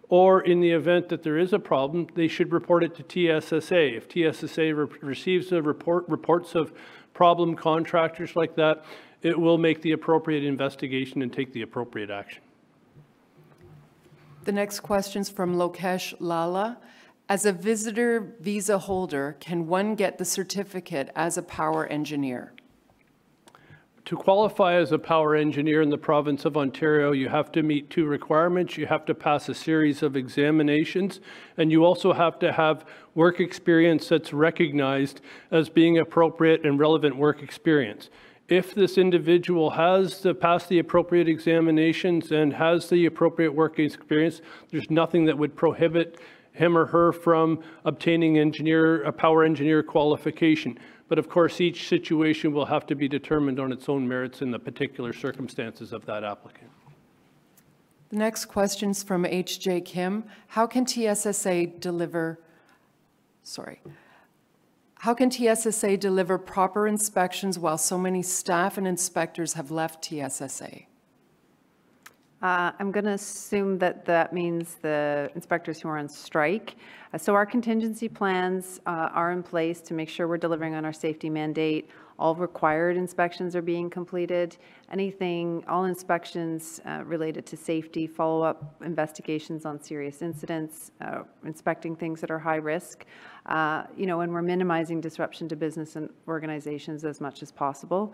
Speaker 8: or in the event that there is a problem, they should report it to TSSA. If TSSA receives the reports of problem contractors like that, it will make the appropriate investigation and take the appropriate action.
Speaker 6: The next question's from Lokesh Lala. As a visitor visa holder, can one get the certificate as a power engineer?
Speaker 8: To qualify as a power engineer in the province of Ontario, you have to meet two requirements. You have to pass a series of examinations, and you also have to have work experience that's recognized as being appropriate and relevant work experience. If this individual has passed the appropriate examinations and has the appropriate work experience, there's nothing that would prohibit him or her from obtaining a power engineer qualification. But of course, each situation will have to be determined on its own merits in the particular circumstances of that applicant.
Speaker 6: The next question's from H.J. Kim. How can TSSA deliver proper inspections while so many staff and inspectors have left TSSA?
Speaker 5: I'm going to assume that that means the inspectors who are on strike. So our contingency plans are in place to make sure we're delivering on our safety mandate. All required inspections are being completed. All inspections related to safety, follow-up investigations on serious incidents, inspecting things that are high risk, and we're minimizing disruption to business and organizations as much as possible.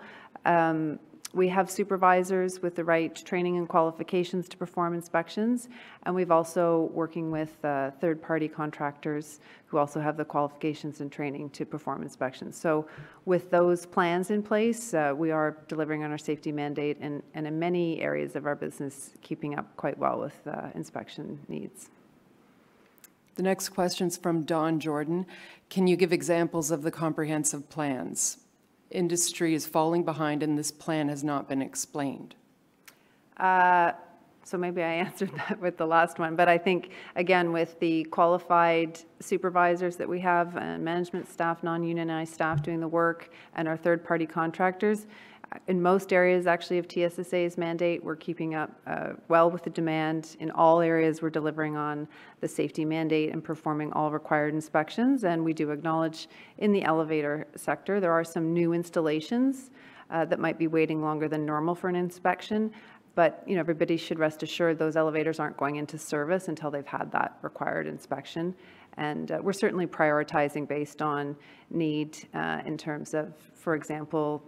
Speaker 5: We have supervisors with the right training and qualifications to perform inspections, and we've also working with third-party contractors who also have the qualifications and training to perform inspections. So with those plans in place, we are delivering on our safety mandate and in many areas of our business keeping up quite well with inspection needs.
Speaker 6: The next question's from Don Jordan. Can you give examples of the comprehensive plans? Industry is falling behind and this plan has not been explained.
Speaker 5: So maybe I answered that with the last one, but I think, again, with the qualified supervisors that we have and management staff, non-unionized staff doing the work, and our third-party contractors, in most areas actually of TSSA's mandate, we're keeping up well with the demand. In all areas, we're delivering on the safety mandate and performing all required inspections. And we do acknowledge in the elevator sector, there are some new installations that might be waiting longer than normal for an inspection. But everybody should rest assured those elevators aren't going into service until they've had that required inspection. And we're certainly prioritizing based on need in terms of, for example,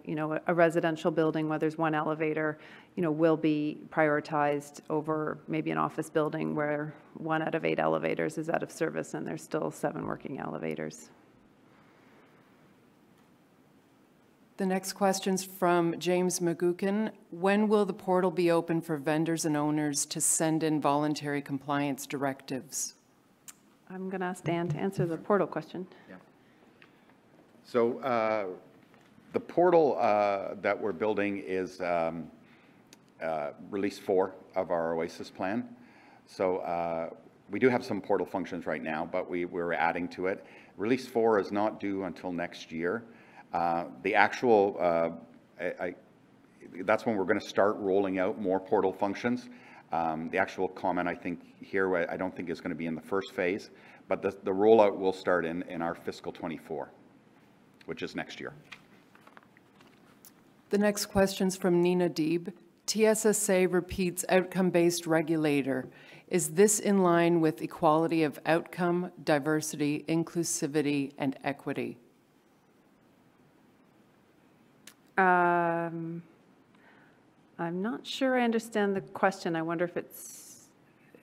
Speaker 5: a residential building where there's one elevator, will be prioritized over maybe an office building where 1 out of 8 elevators is out of service and there's still 7 working elevators.
Speaker 6: The next question's from James McGuckin. When will the portal be open for vendors and owners to send in voluntary compliance directives?
Speaker 5: I'm going to ask Dan to answer the portal question.
Speaker 7: Yeah. So the portal that we're building is release 4 of our OASIS plan. So we do have some portal functions right now, but we're adding to it. Release 4 is not due until next year. The actual, that's when we're going to start rolling out more portal functions. The actual comment, I think, here, I don't think is going to be in the first phase, but the rollout will start in our fiscal 24, which is next year.
Speaker 6: The next question's from Nina Deeb. TSSA repeats outcome-based regulator. Is this in line with equality of outcome, diversity, inclusivity, and equity?
Speaker 5: I'm not sure I understand the question. I wonder if it's,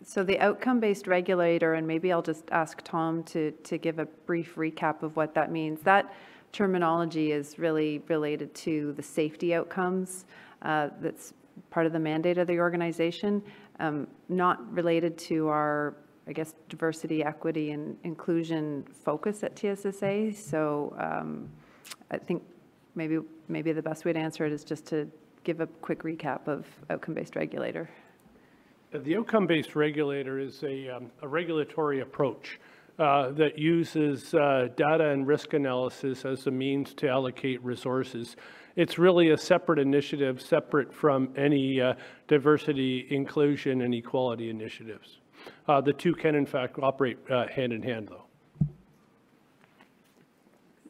Speaker 5: so the outcome-based regulator, and maybe I'll just ask Tom to give a brief recap of what that means. That terminology is really related to the safety outcomes that's part of the mandate of the organization, not related to our, I guess, diversity, equity, and inclusion focus at TSSA. So I think maybe the best way to answer it is just to give a quick recap of outcome-based regulator.
Speaker 8: The outcome-based regulator is a regulatory approach that uses data and risk analysis as a means to allocate resources. It's really a separate initiative, separate from any diversity, inclusion, and equality initiatives. The two can, in fact, operate hand in hand, though.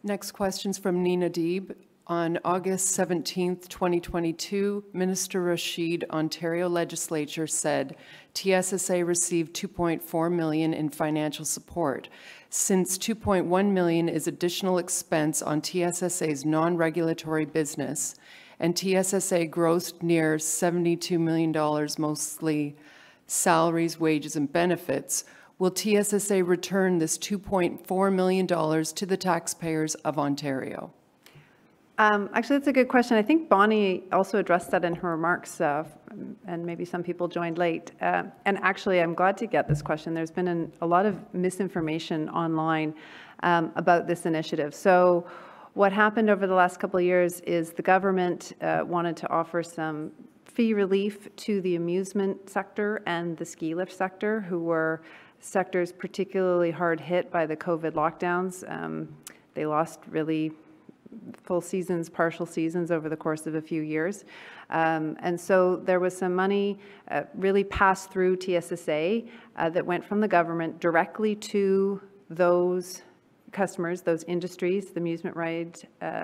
Speaker 6: Next question's from Nina Deeb. On August 17th, 2022, Minister Rashid, Ontario Legislature said TSSA received $2.4 million in financial support. Since $2.1 million is additional expense on TSSA's non-regulatory business, and TSSA grossed near $72 million, mostly salaries, wages, and benefits, will TSSA return this $2.4 million to the taxpayers of Ontario?
Speaker 5: Actually, that's a good question. I think Bonnie also addressed that in her remarks, and maybe some people joined late. And actually, I'm glad to get this question. There's been a lot of misinformation online about this initiative. So what happened over the last couple of years is the government wanted to offer some fee relief to the amusement sector and the ski lift sector, who were sectors particularly hard hit by the COVID lockdowns. They lost really full seasons, partial seasons over the course of a few years. And so there was some money really passed through TSSA that went from the government directly to those customers, those industries, the amusement ride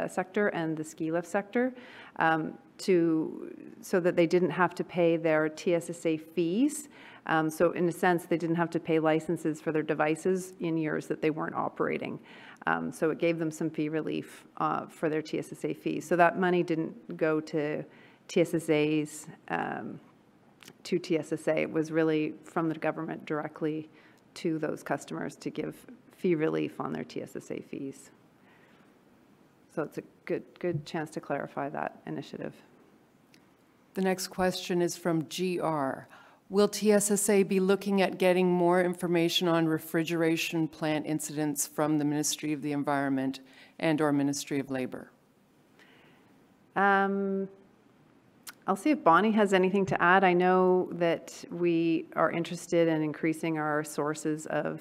Speaker 5: sector and the ski lift sector, so that they didn't have to pay their TSSA fees. So in a sense, they didn't have to pay licenses for their devices in years that they weren't operating. So it gave them some fee relief for their TSSA fees. So that money didn't go to TSSA's, to TSSA. It was really from the government directly to those customers to give fee relief on their TSSA fees. So it's a good chance to clarify that initiative.
Speaker 6: The next question is from GR. Will TSSA be looking at getting more information on refrigeration plant incidents from the Ministry of the Environment and/or Ministry of Labor?
Speaker 5: I'll see if Bonnie has anything to add. I know that we are interested in increasing our sources of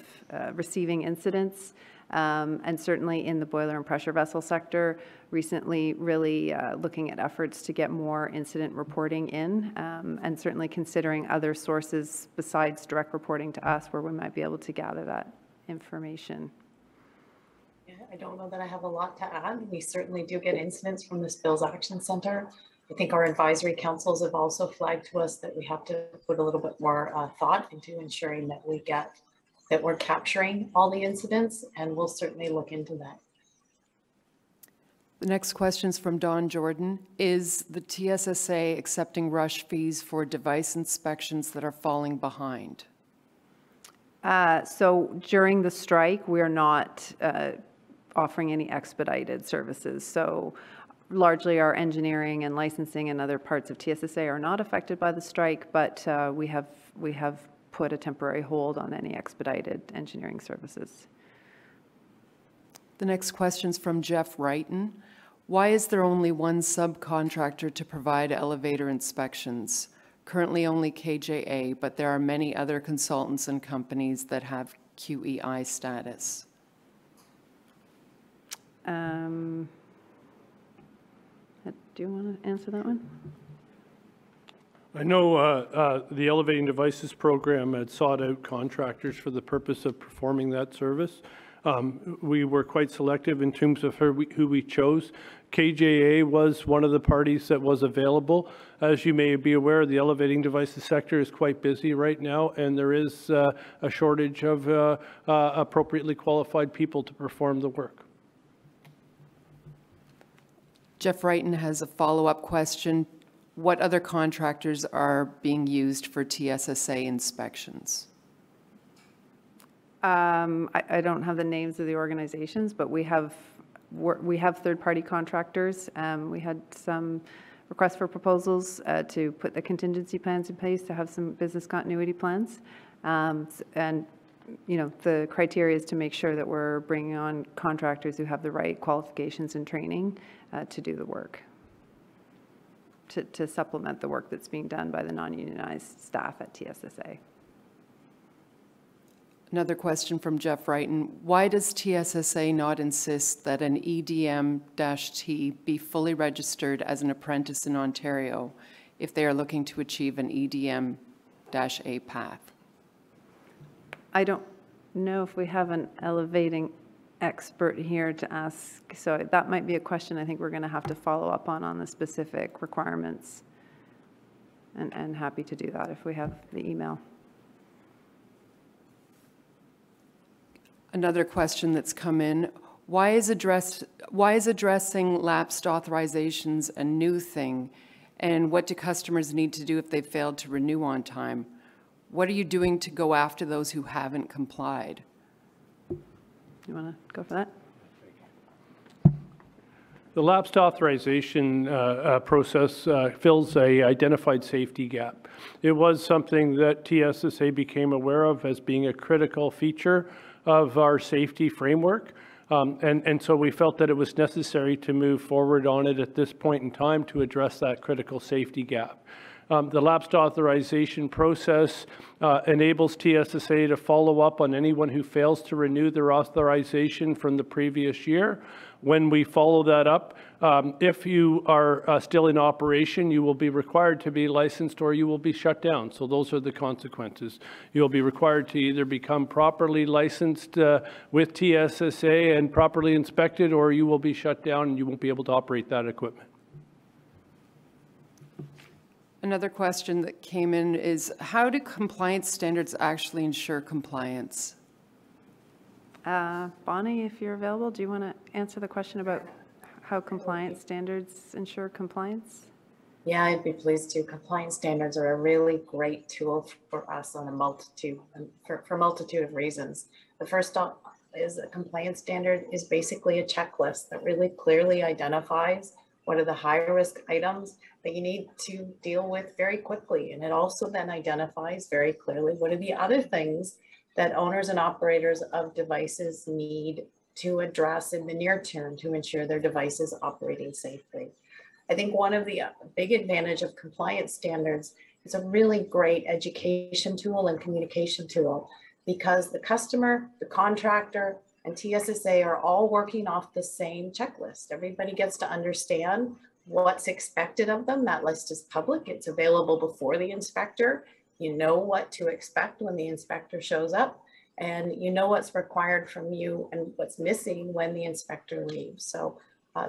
Speaker 5: receiving incidents, and certainly in the boiler and pressure vessel sector, recently really looking at efforts to get more incident reporting in, and certainly considering other sources besides direct reporting to us where we might be able to gather that information.
Speaker 4: Yeah, I don't know that I have a lot to add. We certainly do get incidents from the Spills Action Center. I think our advisory councils have also flagged to us that we have to put a little bit more thought into ensuring that we're capturing all the incidents, and we'll certainly look into that.
Speaker 6: The next question is from Don Jordan. Is the TSSA accepting rush fees for device inspections that are falling behind?
Speaker 5: So during the strike, we are not offering any expedited services. So largely our engineering and licensing and other parts of TSSA are not affected by the strike, but we have put a temporary hold on any expedited engineering services.
Speaker 6: The next question is from Jeff Wrighton. Why is there only one subcontractor to provide elevator inspections? Currently only KJA, but there are many other consultants and companies that have QEI status.
Speaker 5: Do you want to answer that one?
Speaker 8: I know the Elevating Devices program had sought out contractors for the purpose of performing that service. We were quite selective in terms of who we chose. KJA was one of the parties that was available. As you may be aware, the elevating devices sector is quite busy right now, and there is a shortage of appropriately qualified people to perform the work.
Speaker 6: Jeff Wrighton has a follow-up question. What other contractors are being used for TSSA inspections?
Speaker 5: I don't have the names of the organizations, but we have third-party contractors. We had some requests for proposals to put the contingency plans in place to have some business continuity plans. And you know, the criteria is to make sure that we're bringing on contractors who have the right qualifications and training to do the work. to supplement the work that's being done by the non-unionized staff at TSSA.
Speaker 6: Another question from Jeff Wrighton. Why does TSSA not insist that an EDM-T be fully registered as an apprentice in Ontario if they are looking to achieve an EDM-A path?
Speaker 5: I don't know if we have an elevating expert here to ask, so that might be a question I think we're going to have to follow up on the specific requirements, and happy to do that if we have the email.
Speaker 6: Another question that's come in, why is addressing lapsed authorizations a new thing? And what do customers need to do if they've failed to renew on time? What are you doing to go after those who haven't complied?
Speaker 5: You want to go for that?
Speaker 8: The lapsed authorization process fills a identified safety gap. It was something that TSSA became aware of as being a critical feature of our safety framework. And so we felt that it was necessary to move forward on it at this point in time to address that critical safety gap. The lapsed authorization process enables TSSA to follow up on anyone who fails to renew their authorization from the previous year. When we follow that up, if you are still in operation, you will be required to be licensed or you will be shut down. So those are the consequences. You'll be required to either become properly licensed with TSSA and properly inspected, or you will be shut down and you won't be able to operate that equipment.
Speaker 6: Another question that came in is, how do compliance standards actually ensure compliance?
Speaker 5: Bonnie, if you're available, do you want to answer the question about how compliance standards ensure compliance?
Speaker 4: Yeah, I'd be pleased to. Compliance standards are a really great tool for us on a multitude, for a multitude of reasons. The first is a compliance standard is basically a checklist that really clearly identifies what are the high-risk items that you need to deal with very quickly. And it also then identifies very clearly what are the other things that owners and operators of devices need to address in the near term to ensure their device is operating safely. I think one of the big advantage of compliance standards is a really great education tool and communication tool, because the customer, the contractor, and TSSA are all working off the same checklist. Everybody gets to understand what's expected of them. That list is public. It's available before the inspector. You know what to expect when the inspector shows up, and you know what's required from you and what's missing when the inspector leaves. So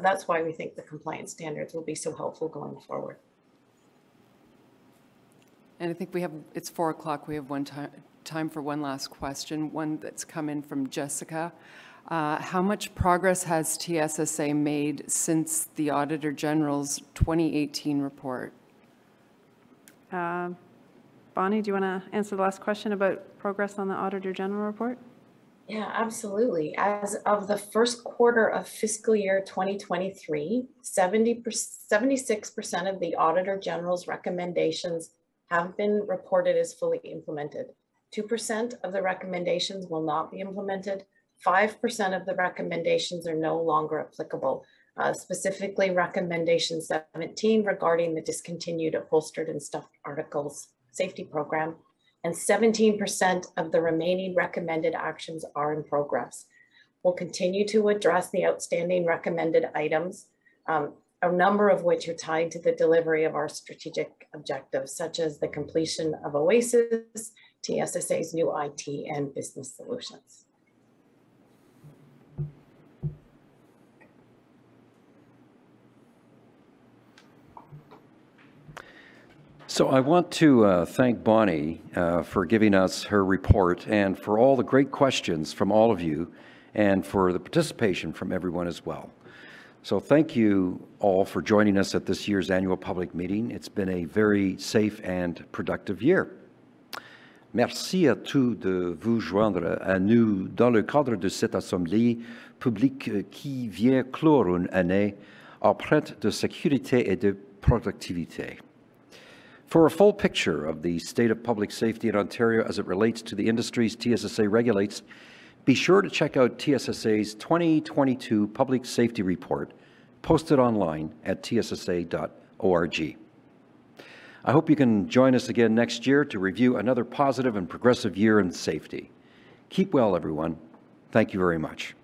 Speaker 4: that's why we think the compliance standards will be so helpful going forward.
Speaker 6: And I think it's 4 o'clock. We have time for one last question, one that's come in from Jessica. How much progress has TSSA made since the Auditor General's 2018 report?
Speaker 5: Bonnie, do you want to answer the last question about progress on the Auditor General report?
Speaker 4: Yeah, absolutely. As of the first quarter of fiscal year 2023, 76% of the Auditor General's recommendations have been reported as fully implemented. 2% of the recommendations will not be implemented. 5% of the recommendations are no longer applicable. Specifically, recommendation 17 regarding the discontinued upholstered and stuffed articles safety program, and 17% of the remaining recommended actions are in progress. We'll continue to address the outstanding recommended items, a number of which are tied to the delivery of our strategic objectives, such as the completion of OASIS, TSSA's new IT and business solutions.
Speaker 1: So I want to thank Bonnie for giving us her report, and for all the great questions from all of you, and for the participation from everyone as well. So thank you all for joining us at this year's annual public meeting. It's been a very safe and productive year. Merci à tous de vous joindre à nous dans le cadre de cette assemblée publique qui vient clore une année empreinte de sécurité et de productivité. For a full picture of the state of public safety in Ontario as it relates to the industries TSSA regulates, be sure to check out TSSA's 2022 Public Safety Report, posted online at tssa.org. I hope you can join us again next year to review another positive and progressive year in safety. Keep well, everyone. Thank you very much.